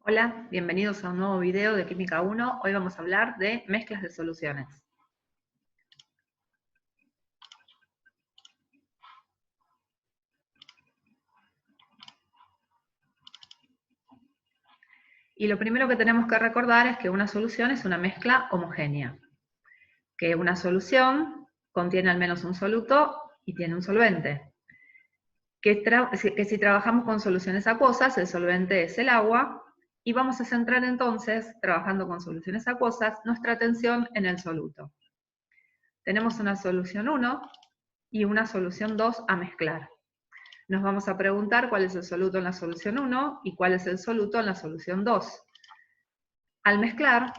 Hola, bienvenidos a un nuevo video de Química 1. Hoy vamos a hablar de mezclas de soluciones. Y lo primero que tenemos que recordar es que una solución es una mezcla homogénea, que una solución contiene al menos un soluto y tiene un solvente. Que si trabajamos con soluciones acuosas, el solvente es el agua, y vamos a centrar entonces, trabajando con soluciones acuosas, nuestra atención en el soluto. Tenemos una solución 1 y una solución 2 a mezclar. Nos vamos a preguntar cuál es el soluto en la solución 1 y cuál es el soluto en la solución 2. Al mezclar,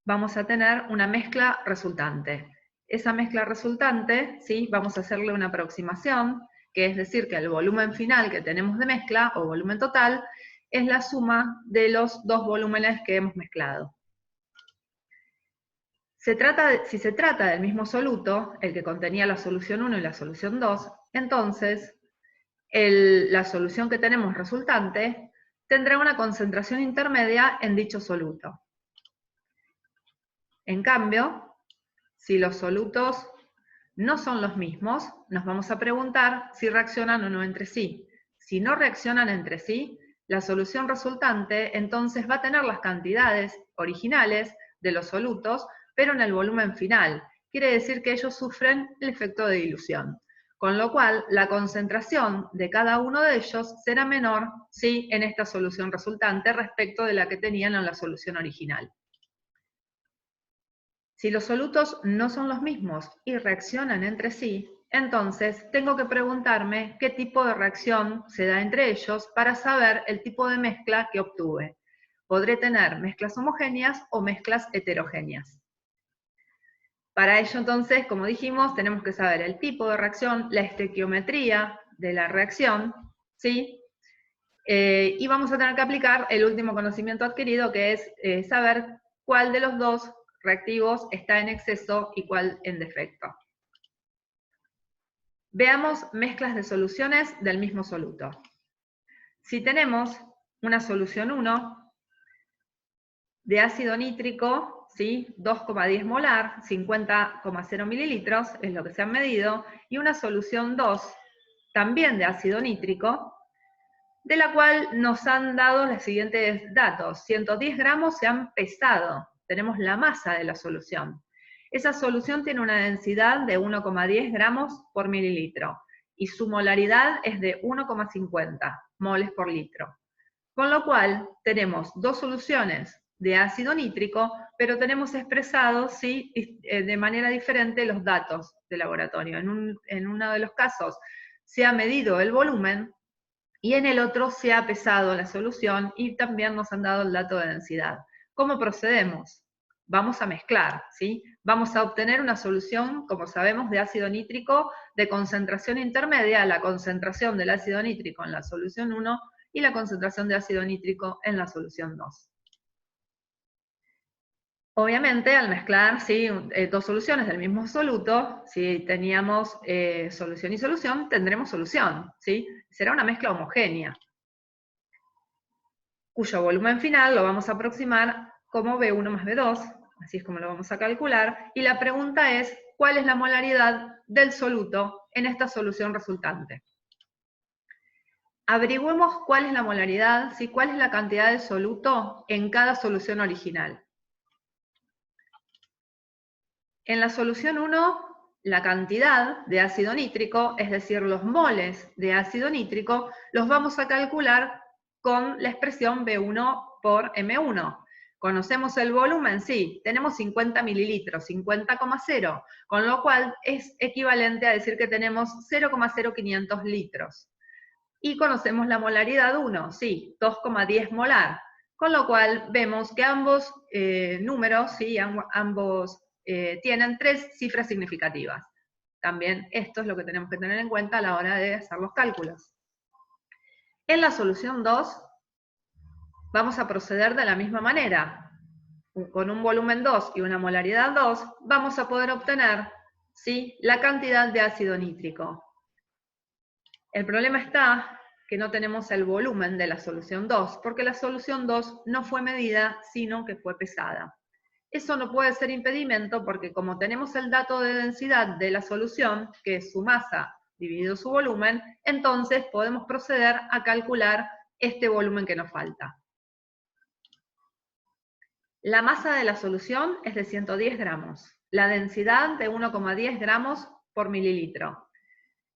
vamos a tener una mezcla resultante. Esa mezcla resultante, ¿sí? Vamos a hacerle una aproximación, que es decir, que el volumen final que tenemos de mezcla, o volumen total, es la suma de los dos volúmenes que hemos mezclado. Si se trata del mismo soluto, el que contenía la solución 1 y la solución 2, entonces la solución que tenemos resultante tendrá una concentración intermedia en dicho soluto. En cambio, si los solutos no son los mismos, nos vamos a preguntar si reaccionan o no entre sí. Si no reaccionan entre sí, la solución resultante entonces va a tener las cantidades originales de los solutos, pero en el volumen final. Quiere decir que ellos sufren el efecto de dilución. Con lo cual, la concentración de cada uno de ellos será menor, ¿sí?, en esta solución resultante respecto de la que tenían en la solución original. Si los solutos no son los mismos y reaccionan entre sí, entonces tengo que preguntarme qué tipo de reacción se da entre ellos para saber el tipo de mezcla que obtuve. Podré tener mezclas homogéneas o mezclas heterogéneas. Para ello, entonces, como dijimos, tenemos que saber el tipo de reacción, la estequiometría de la reacción, ¿sí? Y vamos a tener que aplicar el último conocimiento adquirido, que es saber cuál de los dos reactivos está en exceso y cuál en defecto. Veamos mezclas de soluciones del mismo soluto. Si tenemos una solución 1 de ácido nítrico, ¿sí?, 2,10 molar, 50,0 mililitros, es lo que se han medido, y una solución 2, también de ácido nítrico, de la cual nos han dado los siguientes datos. 110 gramos se han pesado, tenemos la masa de la solución. Esa solución tiene una densidad de 1,10 gramos por mililitro, y su molaridad es de 1,50 moles por litro. Con lo cual, tenemos dos soluciones de ácido nítrico, pero tenemos expresados, ¿sí?, de manera diferente los datos de laboratorio. En uno de los casos se ha medido el volumen y en el otro se ha pesado la solución y también nos han dado el dato de densidad. ¿Cómo procedemos? Vamos a mezclar, ¿sí? Vamos a obtener una solución, como sabemos, de ácido nítrico de concentración intermedia, la concentración del ácido nítrico en la solución 1 y la concentración de ácido nítrico en la solución 2. Obviamente, al mezclar, ¿sí?, dos soluciones del mismo soluto, si teníamos solución y solución, tendremos solución, ¿sí? Será una mezcla homogénea, cuyo volumen final lo vamos a aproximar como B1 más B2, así es como lo vamos a calcular, y la pregunta es, ¿cuál es la molaridad del soluto en esta solución resultante? Averigüemos cuál es la molaridad, ¿sí?, cuál es la cantidad de soluto en cada solución original. En la solución 1, la cantidad de ácido nítrico, es decir, los moles de ácido nítrico, los vamos a calcular con la expresión B1 por M1. ¿Conocemos el volumen? Sí, tenemos 50 mililitros, 50,0, con lo cual es equivalente a decir que tenemos 0,0500 litros. Y conocemos la molaridad 1, sí, 2,10 molar, con lo cual vemos que ambos números, sí, ambos tienen tres cifras significativas. También esto es lo que tenemos que tener en cuenta a la hora de hacer los cálculos. En la solución 2 vamos a proceder de la misma manera. Con un volumen 2 y una molaridad 2 vamos a poder obtener, ¿sí?, la cantidad de ácido nítrico. El problema está que no tenemos el volumen de la solución 2, porque la solución 2 no fue medida, sino que fue pesada. Eso no puede ser impedimento porque como tenemos el dato de densidad de la solución, que es su masa dividido su volumen, entonces podemos proceder a calcular este volumen que nos falta. La masa de la solución es de 110 gramos, la densidad de 1,10 gramos por mililitro.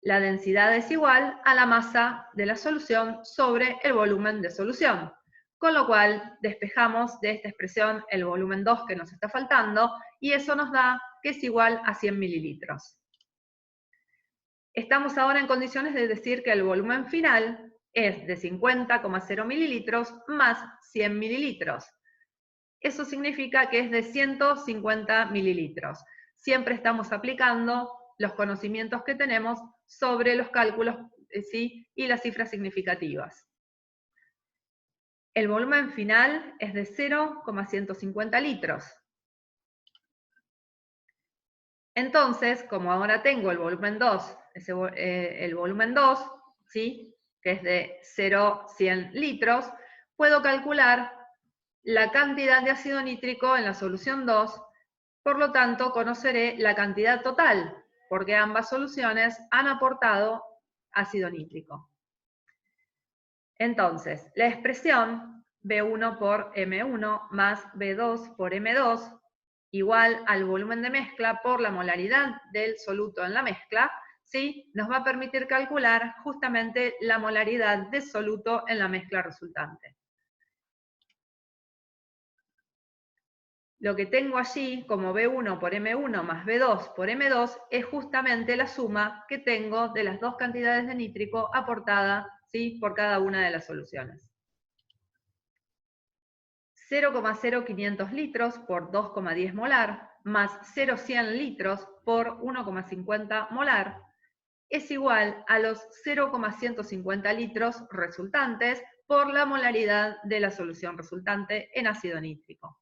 La densidad es igual a la masa de la solución sobre el volumen de solución, con lo cual despejamos de esta expresión el volumen 2 que nos está faltando y eso nos da que es igual a 100 mililitros. Estamos ahora en condiciones de decir que el volumen final es de 50,0 mililitros más 100 mililitros. Eso significa que es de 150 mililitros. Siempre estamos aplicando los conocimientos que tenemos sobre los cálculos ¿sí? y las cifras significativas. El volumen final es de 0,150 litros. Entonces, como ahora tengo el volumen 2, ¿sí? que es de 0,100 litros, puedo calcular la cantidad de ácido nítrico en la solución 2, por lo tanto conoceré la cantidad total, porque ambas soluciones han aportado ácido nítrico. Entonces, la expresión B1 por M1 más B2 por M2 igual al volumen de mezcla por la molaridad del soluto en la mezcla, ¿sí? nos va a permitir calcular justamente la molaridad de soluto en la mezcla resultante. Lo que tengo allí como B1 por M1 más B2 por M2 es justamente la suma que tengo de las dos cantidades de nítrico aportada ¿sí? por cada una de las soluciones. 0,0500 litros por 2,10 molar más 0,100 litros por 1,50 molar es igual a los 0,150 litros resultantes por la molaridad de la solución resultante en ácido nítrico.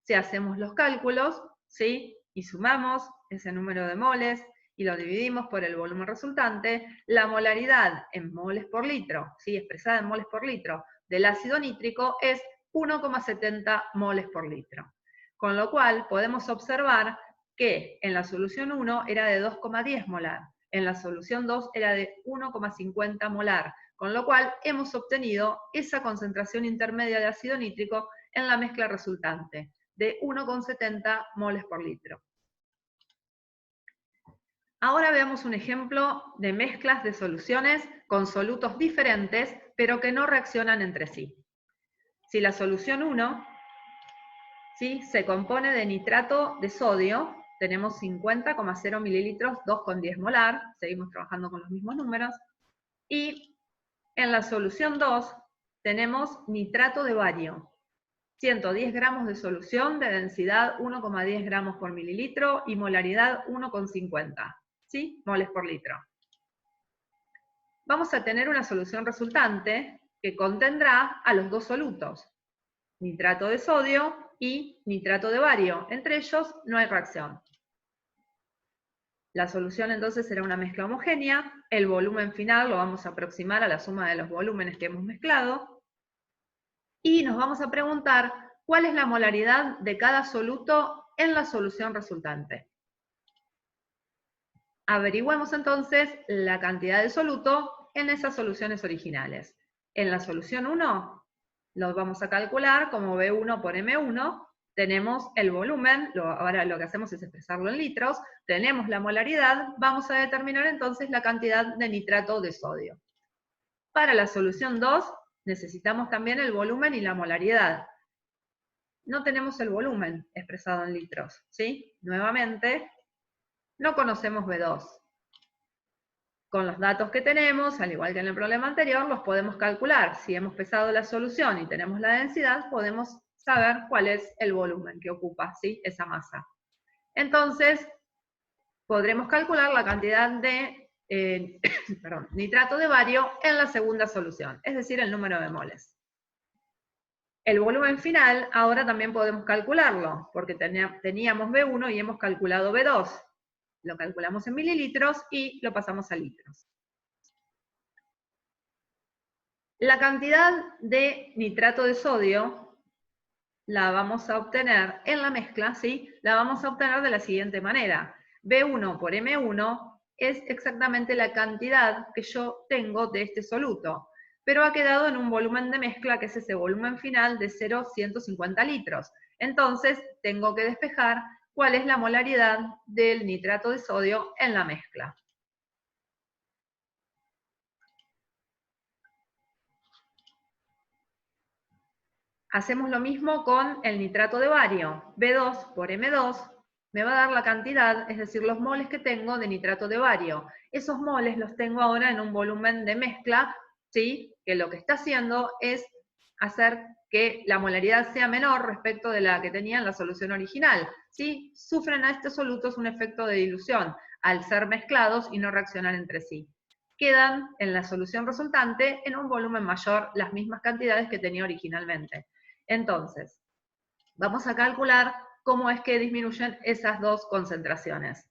Si hacemos los cálculos, ¿sí? y sumamos ese número de moles y lo dividimos por el volumen resultante, la molaridad en moles por litro, ¿sí? expresada en moles por litro, del ácido nítrico es 1,70 moles por litro. Con lo cual podemos observar que en la solución 1 era de 2,10 molar, en la solución 2 era de 1,50 molar, con lo cual hemos obtenido esa concentración intermedia de ácido nítrico en la mezcla resultante, de 1,70 moles por litro. Ahora veamos un ejemplo de mezclas de soluciones con solutos diferentes, pero que no reaccionan entre sí. Si la solución 1 ¿sí? se compone de nitrato de sodio, tenemos 50,0 mililitros, 2,10 molar, seguimos trabajando con los mismos números, y en la solución 2 tenemos nitrato de bario, 110 gramos de solución de densidad 1,10 gramos por mililitro y molaridad 1,50, ¿sí? moles por litro. Vamos a tener una solución resultante que contendrá a los dos solutos, nitrato de sodio y nitrato de bario. Entre ellos no hay reacción. La solución entonces será una mezcla homogénea, el volumen final lo vamos a aproximar a la suma de los volúmenes que hemos mezclado, y nos vamos a preguntar cuál es la molaridad de cada soluto en la solución resultante. Averigüemos entonces la cantidad de soluto en esas soluciones originales. En la solución 1 lo vamos a calcular como B1 por M1, tenemos el volumen, ahora lo que hacemos es expresarlo en litros, tenemos la molaridad, vamos a determinar entonces la cantidad de nitrato de sodio. Para la solución 2 necesitamos también el volumen y la molaridad. No tenemos el volumen expresado en litros, ¿sí? Nuevamente, no conocemos B2. Con los datos que tenemos, al igual que en el problema anterior, los podemos calcular. Si hemos pesado la solución y tenemos la densidad, podemos saber cuál es el volumen que ocupa ¿sí? esa masa. Entonces, podremos calcular la cantidad de nitrato de bario en la segunda solución, es decir, el número de moles. El volumen final ahora también podemos calcularlo, porque teníamos B1 y hemos calculado B2. Lo calculamos en mililitros y lo pasamos a litros. La cantidad de nitrato de sodio la vamos a obtener en la mezcla, ¿sí? La vamos a obtener de la siguiente manera. B1 por M1 es exactamente la cantidad que yo tengo de este soluto, pero ha quedado en un volumen de mezcla que es ese volumen final de 0,150 litros. Entonces, tengo que despejar cuál es la molaridad del nitrato de sodio en la mezcla. Hacemos lo mismo con el nitrato de bario. B2 por M2 me va a dar la cantidad, es decir, los moles que tengo de nitrato de bario. Esos moles los tengo ahora en un volumen de mezcla, ¿sí? Que lo que está haciendo es hacer que la molaridad sea menor respecto de la que tenía en la solución original, ¿sí? Sufren a estos solutos un efecto de dilución al ser mezclados y no reaccionar entre sí. Quedan en la solución resultante en un volumen mayor las mismas cantidades que tenía originalmente. Entonces, vamos a calcular cómo es que disminuyen esas dos concentraciones.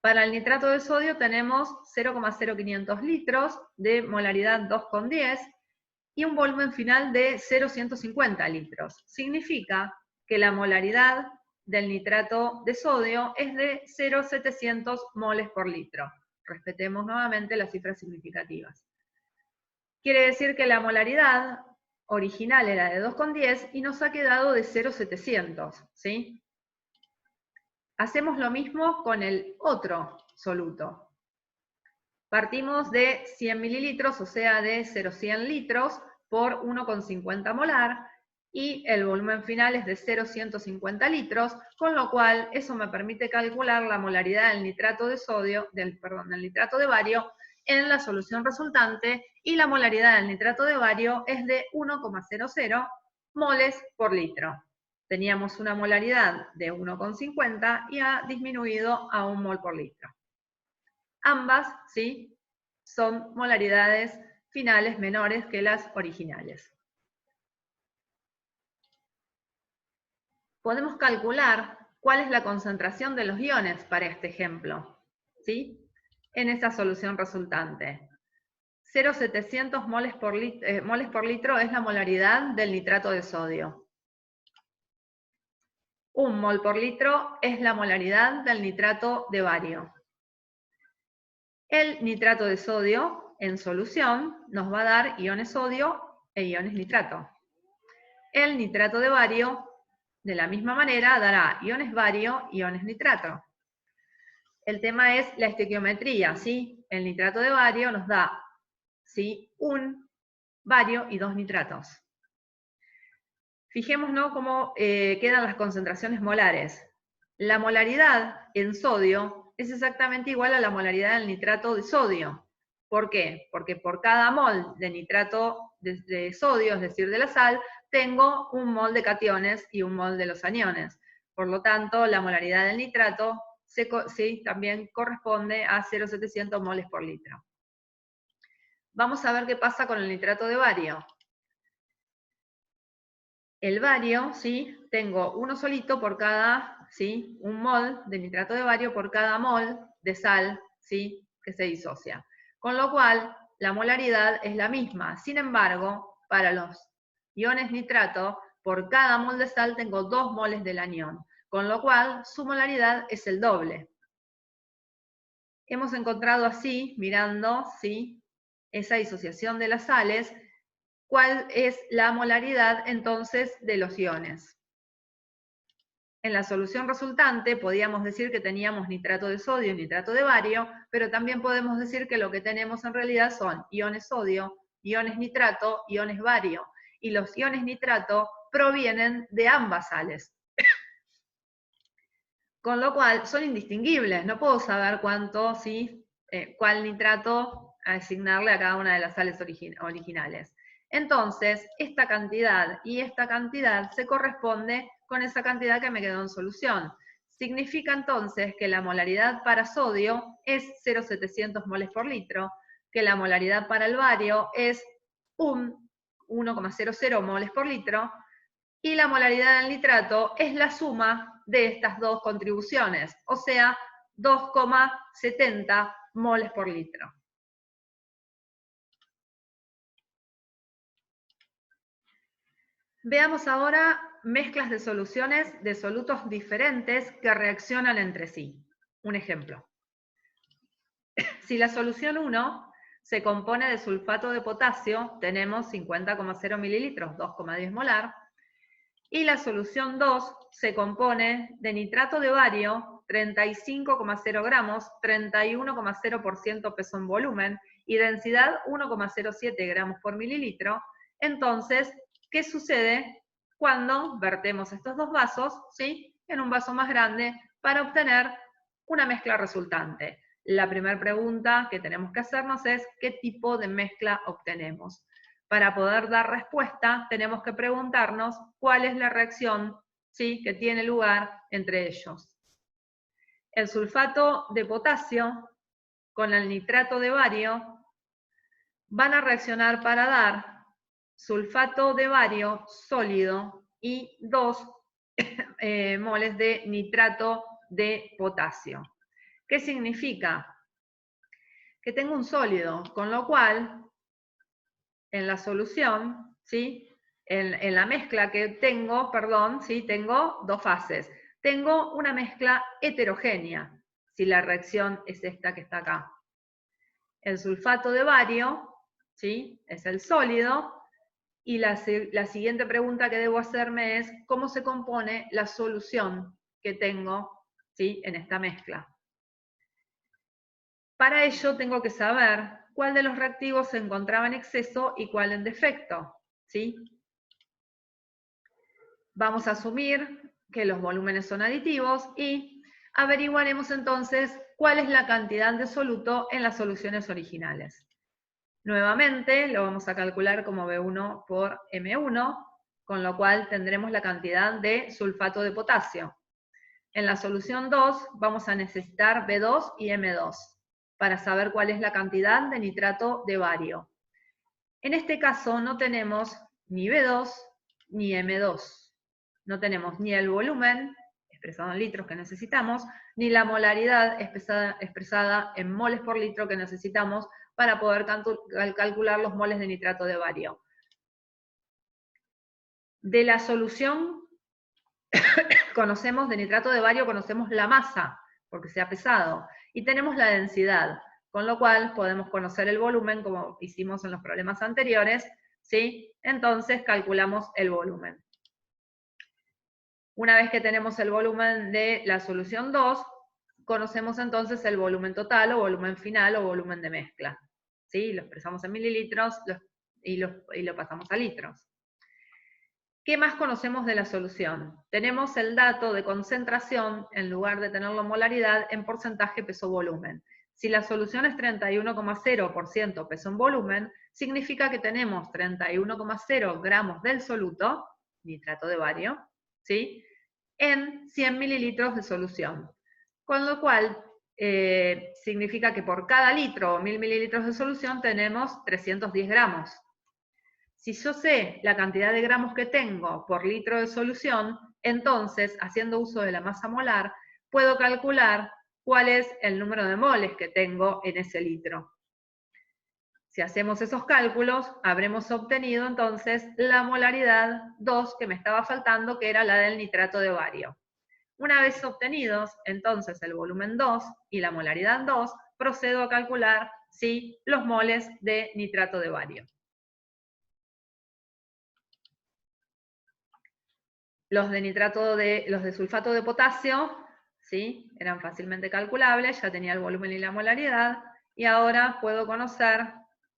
Para el nitrato de sodio tenemos 0,0500 litros de molaridad 2,10 y un volumen final de 0,150 litros. Significa que la molaridad del nitrato de sodio es de 0,700 moles por litro. Respetemos nuevamente las cifras significativas. Quiere decir que la molaridad original era de 2,10 y nos ha quedado de 0,700, ¿sí? Hacemos lo mismo con el otro soluto. Partimos de 100 mililitros, o sea, de 0,100 litros por 1,50 molar, y el volumen final es de 0,150 litros, con lo cual eso me permite calcular la molaridad del nitrato de sodio, del nitrato de bario, en la solución resultante, y la molaridad del nitrato de bario es de 1,00 moles por litro. Teníamos una molaridad de 1,50 y ha disminuido a 1 mol por litro. Ambas, ¿sí?, son molaridades finales menores que las originales. Podemos calcular cuál es la concentración de los iones para este ejemplo, ¿sí?, en esa solución resultante. 0,700 moles por litro es la molaridad del nitrato de sodio. 1 mol por litro es la molaridad del nitrato de bario. El nitrato de sodio en solución nos va a dar iones sodio e iones nitrato. El nitrato de bario, de la misma manera, dará iones bario y iones nitrato. El tema es la estequiometría, ¿sí? El nitrato de bario nos da, ¿sí?, 1 bario y 2 nitratos. Fijémonos cómo quedan las concentraciones molares. La molaridad en sodio es exactamente igual a la molaridad del nitrato de sodio. ¿Por qué? Porque por cada mol de nitrato de sodio, es decir, de la sal, tengo 1 mol de cationes y 1 mol de los aniones. Por lo tanto, la molaridad del nitrato sí, también corresponde a 0,700 moles por litro. Vamos a ver qué pasa con el nitrato de bario. El bario, ¿sí?, tengo uno solito por cada, ¿sí?, 1 mol de nitrato de bario por cada mol de sal, ¿sí?, que se disocia. Con lo cual, la molaridad es la misma. Sin embargo, para los iones nitrato, por cada mol de sal tengo 2 moles del anión. Con lo cual, su molaridad es el doble. Hemos encontrado así, mirando, ¿sí?, esa disociación de las sales, cuál es la molaridad entonces de los iones. En la solución resultante podíamos decir que teníamos nitrato de sodio y nitrato de bario, pero también podemos decir que lo que tenemos en realidad son iones sodio, iones nitrato, iones bario, y los iones nitrato provienen de ambas sales. Con lo cual son indistinguibles, no puedo saber cuánto, ¿sí?, cuál nitrato asignarle a cada una de las sales originales. Entonces, esta cantidad y esta cantidad se corresponde con esa cantidad que me quedó en solución. Significa entonces que la molaridad para sodio es 0,700 moles por litro, que la molaridad para el bario es 1,00 moles por litro, y la molaridad del nitrato es la suma de estas dos contribuciones, o sea, 2,70 moles por litro. Veamos ahora mezclas de soluciones de solutos diferentes que reaccionan entre sí. Un ejemplo. Si la solución 1 se compone de sulfato de potasio, tenemos 50,0 mililitros, 2,10 molar, y la solución 2 se compone de nitrato de bario, 35,0 gramos, 31,0% peso en volumen y densidad 1,07 gramos por mililitro. Entonces, ¿qué sucede cuando vertemos estos dos vasos, ¿sí?, en un vaso más grande para obtener una mezcla resultante? La primera pregunta que tenemos que hacernos es ¿qué tipo de mezcla obtenemos? Para poder dar respuesta, tenemos que preguntarnos cuál es la reacción, ¿sí?, que tiene lugar entre ellos. El sulfato de potasio con el nitrato de bario van a reaccionar para dar sulfato de bario sólido y 2 moles de nitrato de potasio. ¿Qué significa? Que tengo un sólido, con lo cual en la solución, ¿sí?, en la mezcla que tengo, perdón, ¿sí?, tengo dos fases. Tengo una mezcla heterogénea, si la reacción es esta que está acá. El sulfato de bario, ¿sí?, es el sólido, y la siguiente pregunta que debo hacerme es ¿cómo se compone la solución que tengo, ¿sí?, en esta mezcla? Para ello tengo que saber cuál de los reactivos se encontraba en exceso y cuál en defecto, ¿sí? Vamos a asumir que los volúmenes son aditivos y averiguaremos entonces cuál es la cantidad de soluto en las soluciones originales. Nuevamente lo vamos a calcular como B1 por M1, con lo cual tendremos la cantidad de sulfato de potasio. En la solución 2 vamos a necesitar B2 y M2 para saber cuál es la cantidad de nitrato de bario. En este caso no tenemos ni B2 ni M2. No tenemos ni el volumen, expresado en litros que necesitamos, ni la molaridad expresada en moles por litro que necesitamos para poder calcular los moles de nitrato de bario. De la solución conocemos, de nitrato de bario conocemos la masa, porque se ha pesado, y tenemos la densidad, con lo cual podemos conocer el volumen, como hicimos en los problemas anteriores, ¿sí? Entonces calculamos el volumen. Una vez que tenemos el volumen de la solución 2, conocemos entonces el volumen total o volumen final o volumen de mezcla. ¿Sí? Lo expresamos en mililitros y lo pasamos a litros. ¿Qué más conocemos de la solución? Tenemos el dato de concentración, en lugar de tenerlo en molaridad, en porcentaje peso-volumen. Si la solución es 31,0% peso en volumen, significa que tenemos 31,0 gramos del soluto, nitrato de bario, ¿sí?, en 100 mililitros de solución. Con lo cual, significa que por cada litro o 1000 mililitros de solución tenemos 310 gramos. Si yo sé la cantidad de gramos que tengo por litro de solución, entonces, haciendo uso de la masa molar, puedo calcular cuál es el número de moles que tengo en ese litro. Si hacemos esos cálculos, habremos obtenido entonces la molaridad 2 que me estaba faltando, que era la del nitrato de bario. Una vez obtenidos, entonces, el volumen 2 y la molaridad 2, procedo a calcular, ¿sí?, los moles de nitrato de bario. Los de sulfato de potasio, ¿sí?, eran fácilmente calculables, ya tenía el volumen y la molaridad, y ahora puedo conocer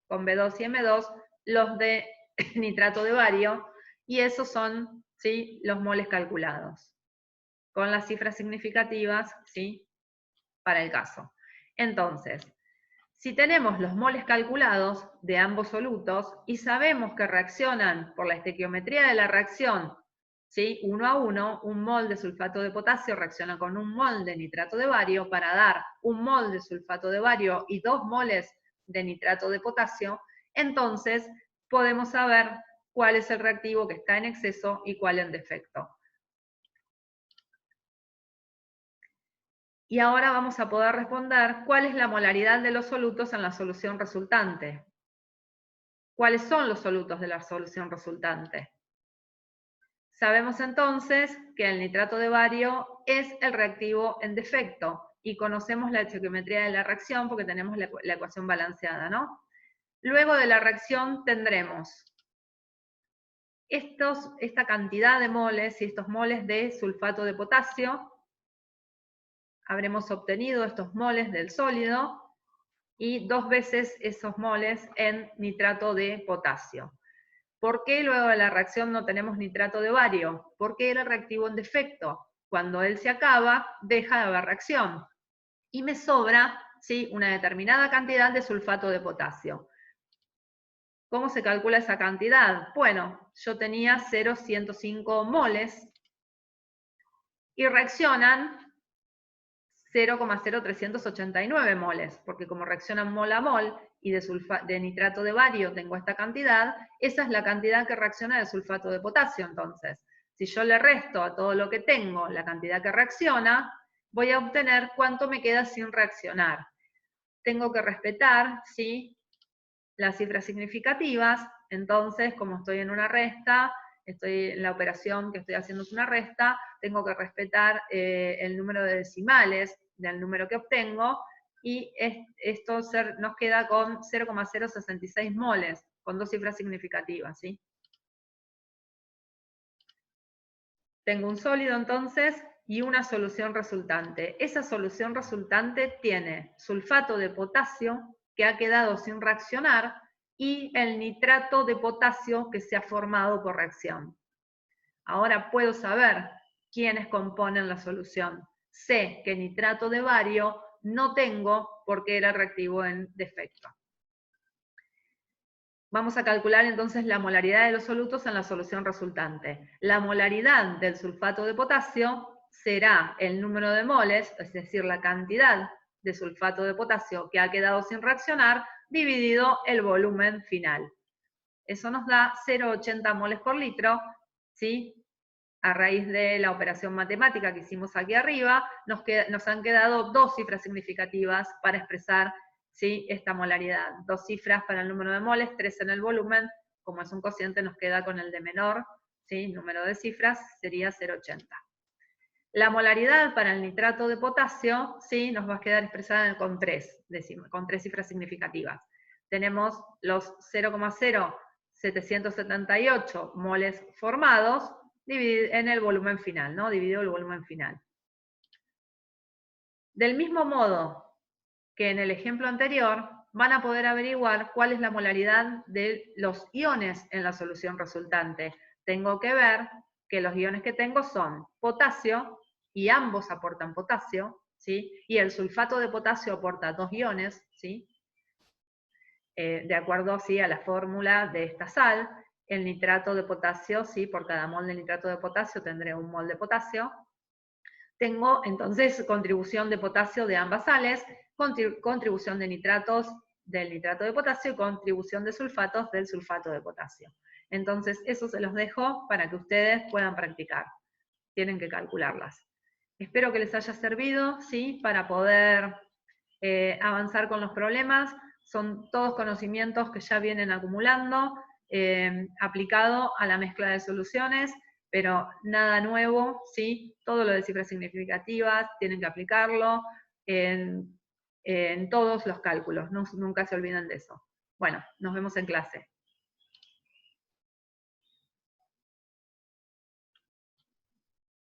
con B2 y M2 los de nitrato de bario, y esos son, ¿sí?, los moles calculados, con las cifras significativas, ¿sí?, para el caso. Entonces, si tenemos los moles calculados de ambos solutos y sabemos que reaccionan por la estequiometría de la reacción, ¿sí?, 1 a 1, un mol de sulfato de potasio reacciona con un mol de nitrato de bario para dar un mol de sulfato de bario y 2 moles de nitrato de potasio, entonces podemos saber cuál es el reactivo que está en exceso y cuál en defecto. Y ahora vamos a poder responder cuál es la molaridad de los solutos en la solución resultante. ¿Cuáles son los solutos de la solución resultante? Sabemos entonces que el nitrato de bario es el reactivo en defecto y conocemos la estequiometría de la reacción porque tenemos la ecuación balanceada, ¿no? Luego de la reacción tendremos esta cantidad de moles y estos moles de sulfato de potasio. Habremos obtenido estos moles del sólido y 2 veces esos moles en nitrato de potasio. ¿Por qué luego de la reacción no tenemos nitrato de bario? Porque era reactivo en defecto. Cuando él se acaba, deja de haber reacción. Y me sobra, ¿sí?, una determinada cantidad de sulfato de potasio. ¿Cómo se calcula esa cantidad? Bueno, yo tenía 0,105 moles y reaccionan 0,0389 moles, porque como reaccionan mol a mol y de nitrato de bario tengo esta cantidad, esa es la cantidad que reacciona de sulfato de potasio. Entonces, si yo le resto a todo lo que tengo la cantidad que reacciona, voy a obtener cuánto me queda sin reaccionar. Tengo que respetar, ¿sí?, las cifras significativas. Entonces, como estoy en una resta, la operación que estoy haciendo es una resta, tengo que respetar el número de decimales del número que obtengo, y esto nos queda con 0,066 moles, con 2 cifras significativas, ¿sí? Tengo un sólido entonces y una solución resultante. Esa solución resultante tiene sulfato de potasio que ha quedado sin reaccionar y el nitrato de potasio que se ha formado por reacción. Ahora puedo saber quiénes componen la solución. Sé que nitrato de bario no tengo porque era reactivo en defecto. Vamos a calcular entonces la molaridad de los solutos en la solución resultante. La molaridad del sulfato de potasio será el número de moles, es decir, la cantidad de sulfato de potasio que ha quedado sin reaccionar, dividido el volumen final. Eso nos da 0,80 moles por litro, ¿sí? A raíz de la operación matemática que hicimos aquí arriba, nos han quedado 2 cifras significativas para expresar, ¿sí?, esta molaridad. 2 cifras para el número de moles, 3 en el volumen. Como es un cociente, nos queda con el de menor, ¿sí?, número de cifras, sería 0,80. La molaridad para el nitrato de potasio, ¿sí?, nos va a quedar expresada con 3 cifras significativas. Tenemos los 0,0778 moles formados en el volumen final, ¿no? Dividido el volumen final. Del mismo modo que en el ejemplo anterior, van a poder averiguar cuál es la molaridad de los iones en la solución resultante. Tengo que ver que los iones que tengo son potasio, y ambos aportan potasio, ¿sí? Y el sulfato de potasio aporta 2 iones, ¿sí? De acuerdo, ¿sí?, a la fórmula de esta sal. El nitrato de potasio, ¿sí?, por cada mol de nitrato de potasio tendré 1 mol de potasio. Tengo entonces contribución de potasio de ambas sales, contribución de nitratos del nitrato de potasio y contribución de sulfatos del sulfato de potasio. Entonces, eso se los dejo para que ustedes puedan practicar. Tienen que calcularlas. Espero que les haya servido, ¿sí?, para poder avanzar con los problemas. Son todos conocimientos que ya vienen acumulando, aplicado a la mezcla de soluciones, pero nada nuevo, ¿sí? Todo lo de cifras significativas, tienen que aplicarlo en todos los cálculos, nunca se olviden de eso. Bueno, nos vemos en clase.